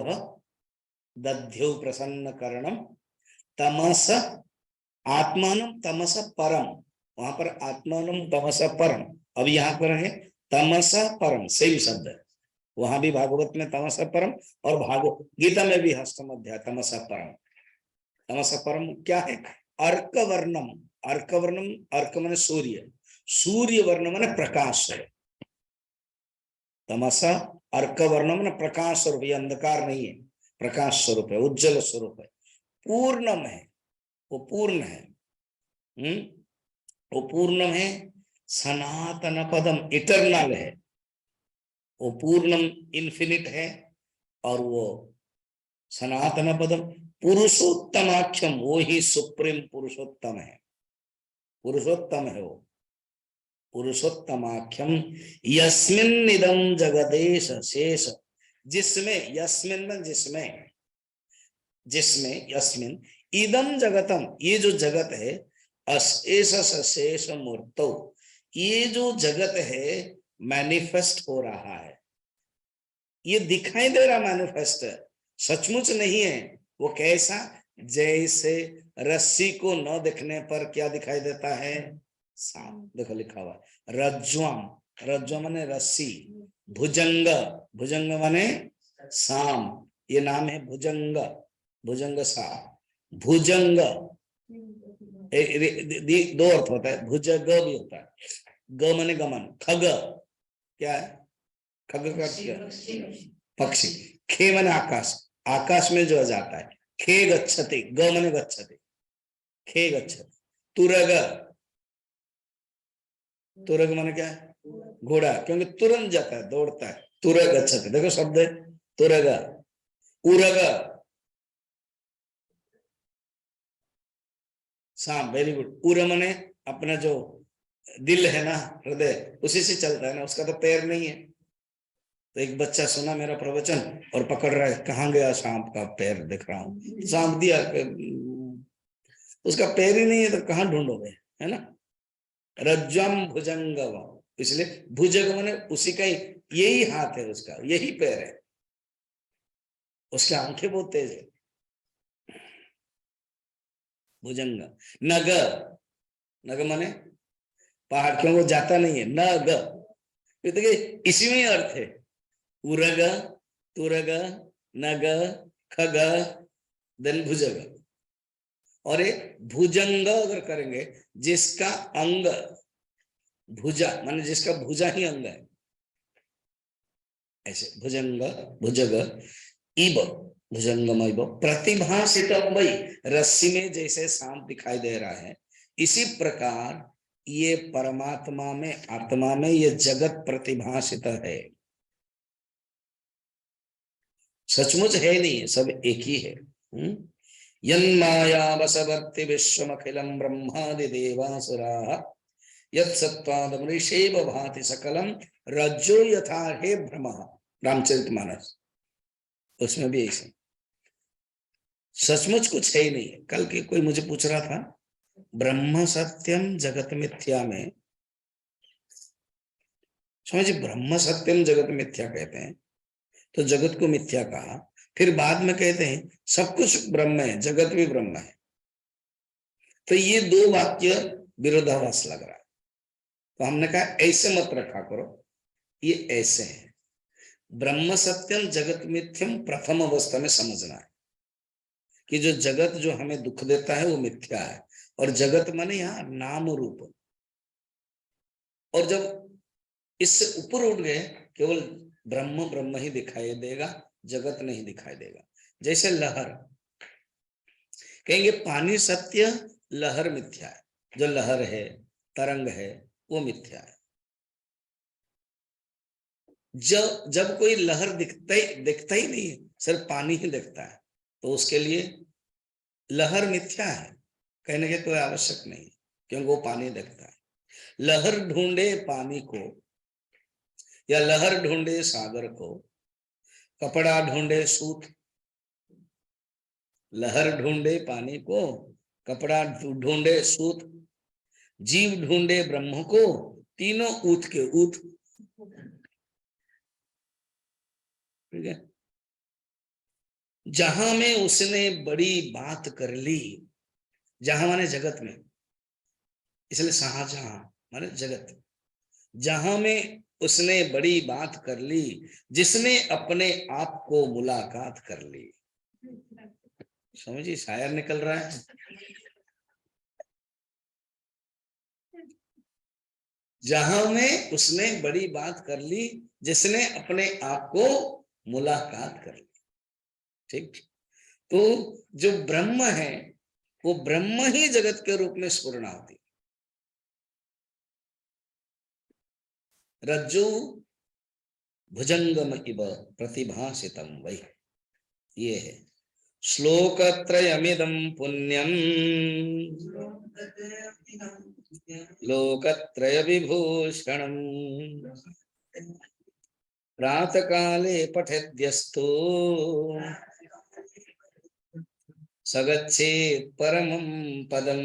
दध्यौ प्रसन्न करणम तमस आत्मानम तमस परम। वहां पर आत्मानम तमस परम, अब यहाँ पर है तमस परम, सेम शब्द है। वहां भी भागवत में तमस परम और भागवत गीता में भी हस्तम अध्याय तमस परम। तमस परम क्या है? अर्क वर्णम। अर्क वर्णम, अर्क माने सूर्य, सूर्य वर्ण माने प्रकाश है। तमसा अर्क वर्णम माने प्रकाश स्वरूप, ये अंधकार नहीं है, प्रकाश स्वरूप है, उज्जवल स्वरूप है, पूर्णम है, वो पूर्ण है। वो पूर्णम है, सनातन पदम इटरनल है, वो पूर्णम इन्फिनिट है, और वो सनातन पदम पुरुषोत्तमाख्यम, वो ही सुप्रीम पुरुषोत्तम है, पुरुषोत्तम है वो पुरुषोत्तमाख्यम। यस्मिन् इदं जगदेश शेष, जिसमें, यस्मिन् में जिसमें, जिसमें यस्मिन् इदम जगतम, ये जो जगत है, अशेष सशेष मूर्तो, ये जो जगत है मैनिफेस्ट हो रहा है, ये दिखाई दे रहा मैनिफेस्ट है, सचमुच नहीं है। वो कैसा? जैसे रस्सी को न देखने पर क्या दिखाई देता है? सांप। देखो लिखा हुआ रज्ज्वम, रज्ज्वम माने रस्सी, भुजंग, भुजंग माने सांप, ये नाम है भुजंग, भुजंग सांप, भुजंग दो अर्थ होता है, भुजग भी होता है, ग माने गमन, खग क्या है? खग का क्या? पक्षी। खे माने आकाश, आकाश में जो जाता है, खे गच्छति, ग माने गच्छति, खे गच्छति। तुरग, तुरग माने क्या है? घोड़ा, क्योंकि तुरंत जाता है, दौड़ता है, तुरग गच्छति। देखो शब्द है तुरग। उरग सांप, वेरी गुड। उर माने अपना जो दिल है ना, हृदय, उसी से चलता है ना, उसका तो पैर नहीं है। तो एक बच्चा सुना मेरा प्रवचन और पकड़ रहा है, कहाँ गया सांप का पैर, दिख रहा हूँ, सांप दिया, उसका पैर ही नहीं है तो कहाँ ढूंढोगे, है ना। रज्ज्वम भुजंग, इसलिए भुजंग माने उसी का ही, यही हाथ है उसका, यही पैर है, उसकी आंखें बहुत तेज है। भुजंग। नग, नग माने पहाड़, क्यों? वो जाता नहीं है, नग, देखिए इसी में ही अर्थ है। उरग, तुरग, नग, खग, देन भुजग। और एक भुजंग अगर करेंगे, जिसका अंग भुजा, माने जिसका भुजा ही अंग है, ऐसे भुजंग, भुजग इब, भुजंगम प्रतिभासितम वही, रस्सी में जैसे सांप दिखाई दे रहा है, इसी प्रकार ये परमात्मा में, आत्मा में ये जगत प्रतिभासित है, सचमुच है नहीं है, सब एक ही है। यन्मायावसवर्ति विश्वमखिलं ब्रह्मादि देवासुराः यत्सत्त्वादमृषेव भाति सकलम रज्जो यथा हे भ्रमः, रामचरितमानस, उसमें भी ऐसे सचमुच कुछ है ही नहीं है। कल के कोई मुझे पूछ रहा था, ब्रह्म सत्यम जगत मिथ्या में, समझिए ब्रह्म सत्यम जगत मिथ्या कहते हैं तो जगत को मिथ्या कहा, फिर बाद में कहते हैं सब कुछ ब्रह्म है, जगत भी ब्रह्म है, तो ये दो वाक्य विरोधाभास लग रहा है। तो हमने कहा ऐसे मत रखा करो, ये ऐसे है। ब्रह्म सत्यम जगत मिथ्यम प्रथम अवस्था में समझना है कि जो जगत जो हमें दुख देता है वो मिथ्या है, और जगत माने यहाँ नाम रूप। और जब इससे ऊपर उठ गए, केवल ब्रह्म ब्रह्म ही दिखाई देगा, जगत नहीं दिखाई देगा। जैसे लहर, कहेंगे पानी सत्य, लहर मिथ्या है। जो लहर है, तरंग है, वो मिथ्या है। जब जब कोई लहर दिखता ही नहीं है, सिर्फ पानी ही दिखता है, तो उसके लिए लहर मिथ्या है, कहने की कोई आवश्यक नहीं, क्योंकि वो पानी दिखता है। लहर ढूंढे पानी को, या लहर ढूंढे सागर को, कपड़ा ढूंढे सूत। लहर ढूंढे पानी को, कपड़ा ढूंढे सूत, जीव ढूंढे ब्रह्म को, तीनों ऊत के ऊत। ठीक है। जहां में उसने बड़ी बात कर ली, जहां माने जगत में, इसलिए शाहजहां माने जगत, जहां में उसने बड़ी बात कर ली, जिसने अपने आप को मुलाकात कर ली। समझिए, शायर निकल रहा है। जहां में उसने बड़ी बात कर ली, जिसने अपने आप को मुलाकात कर ली। ठीक। तो जो ब्रह्म है, वो ब्रह्म ही जगत के रूप में स्फुरण होती। रज्जु भुजंगम इव प्रतिभासितम वही, ये है। श्लोकत्रयमिदं पुण्यम लोकत्रय विभूषणम् प्रातः काले पठेद्यस्तु सगच्छेत् परमं पदम।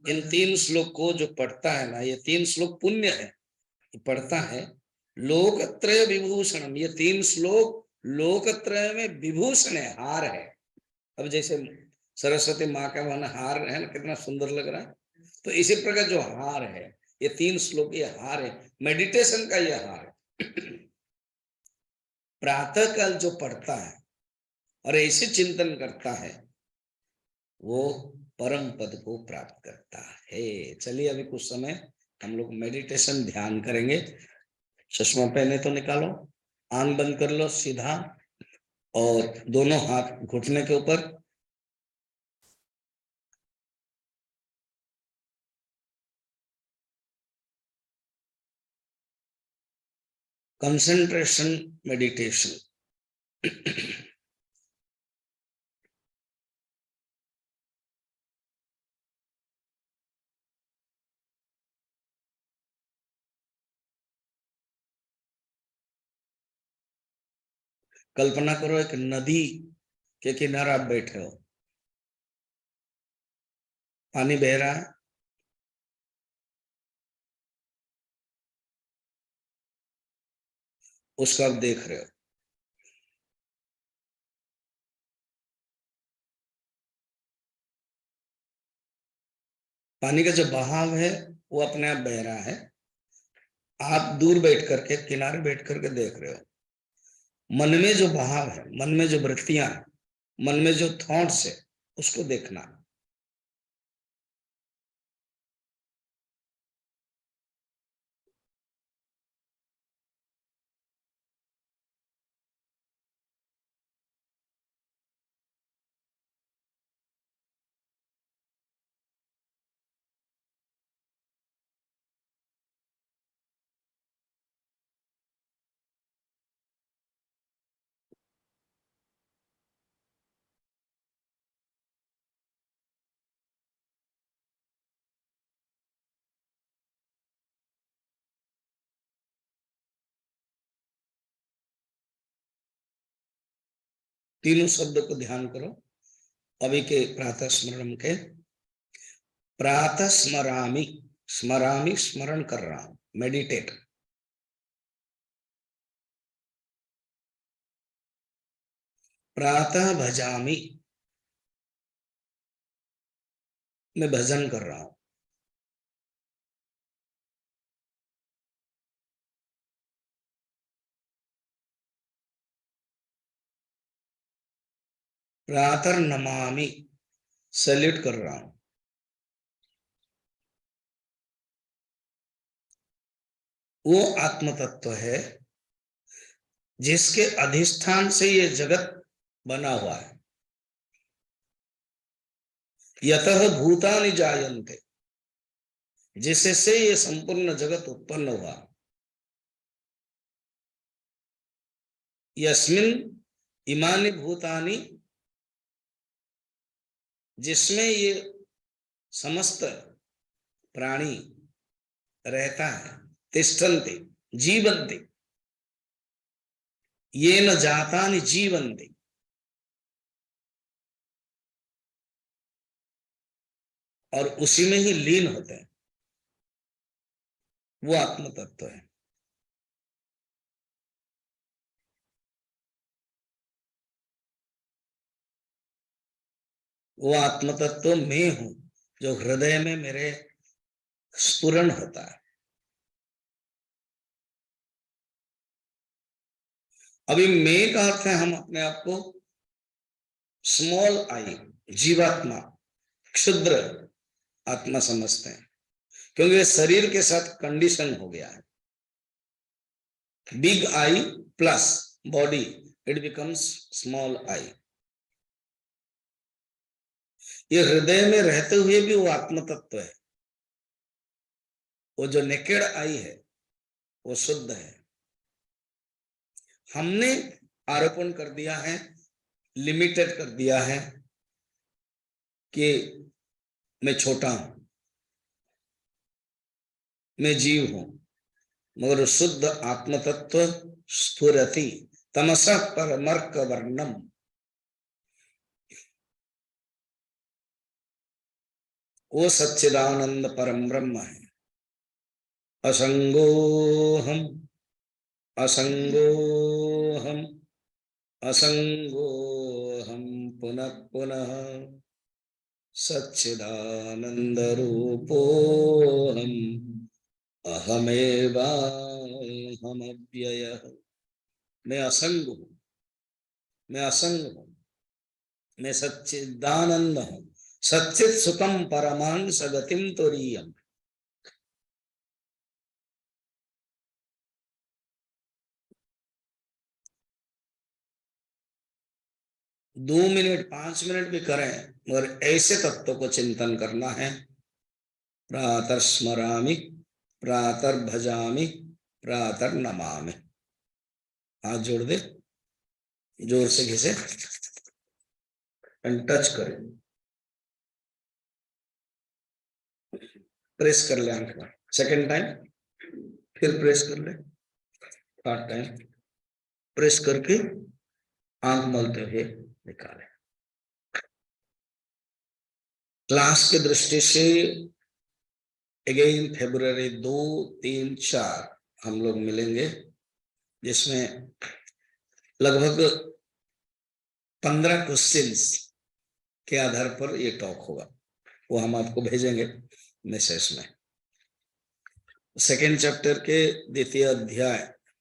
इन तीन श्लोक को जो पढ़ता है ना, ये तीन श्लोक पुण्य है, पढ़ता है। लोकत्रय विभूषणम, ये तीन श्लोक लोकत्रय में विभूषण है, हार है। अब जैसे सरस्वती माँ का मन हार है ना, कितना सुंदर लग रहा है। तो इसी प्रकार जो हार है, ये तीन श्लोक ये हार है, मेडिटेशन का ये हार है। प्रातः काल जो पढ़ता है और ऐसे चिंतन करता है, वो परम पद को प्राप्त करता है। चलिए अभी कुछ समय हम लोग मेडिटेशन ध्यान करेंगे। चश्मा पहने तो निकालो, आंख बंद कर लो सीधा, और दोनों हाथ घुटने के ऊपर। Concentration meditation. कल्पना करो एक नदी के किनारे आप बैठे हो, पानी बह रहा है, उसको आप देख रहे हो। पानी का जो बहाव है वो अपने आप बह रहा है, आप दूर बैठ करके, किनारे बैठ करके देख रहे हो। मन में जो बहाव है, मन में जो वृत्तियां, मन में जो थॉट्स है, उसको देखना। तीनों शब्द को ध्यान करो अभी के प्रातः स्मरण के। प्रातः स्मरामि, स्मरामि स्मरण कर रहा हूं, मेडिटेट। प्रातः भजामि, मैं भजन कर रहा हूं। प्रातः नमामि, सैल्यूट कर रहा हूं। वो आत्म तत्व है जिसके अधिष्ठान से ये जगत बना हुआ है। यतः भूतानि जायन्ते, जिससे ये संपूर्ण जगत उत्पन्न हुआ। यस्मिन् इमानि भूतानि, जिसमें ये समस्त प्राणी रहता है। तिष्ठन्ते जीवन्ते, ये न जातानि जीवन्ते, और उसी में ही लीन होते हैं, वो आत्म तत्व है। वो आत्म तत्व मैं हूं, जो हृदय में मेरे स्फुरण होता है। अभी मैं का अर्थ है हम अपने आप को स्मॉल आई, जीवात्मा, क्षुद्र आत्मा समझते हैं, क्योंकि ये शरीर के साथ कंडीशन हो गया है। Big I plus body, it becomes small I. ये हृदय में रहते हुए भी वो आत्म तत्व है। वो जो नेकेड आई है वो शुद्ध है। हमने आरोपण कर दिया है, लिमिटेड कर दिया है कि मैं छोटा हूं, मैं जीव हूं, मगर शुद्ध आत्म तत्व स्फुरति तमसः परमर्क वर्णम। वो सच्चिदानंद परम ब्रह्म है। असंगोहम असंगोहम असंगोहम पुनः पुनः सच्चिदानंद रूपोहम अहमेवाहम अव्ययः। मैं असंग हूं, मैं असंग हूं, मैं सच्चिदानंद हूं, सच्चित सुखम परमांश गतिम तुरीयम। 2 मिनट 5 मिनट भी करें, मगर ऐसे तत्व को चिंतन करना है। प्रातः स्मरामि, प्रातः भजामि, प्रातः नमामि। हाथ जोड़ दे, जोर से घिसे एंड टच करें, प्रेस कर ले आंख में, सेकेंड टाइम फिर प्रेस कर ले, थर्ड टाइम प्रेस करके आंख मलते हुए निकाले। क्लास की दृष्टि से अगेन फरवरी 2, 3, 4 हम लोग मिलेंगे, जिसमें लगभग 15 क्वेश्चंस के आधार पर ये टॉक होगा। वो हम आपको भेजेंगे मैसेज में। सेकेंड चैप्टर के 2य अध्याय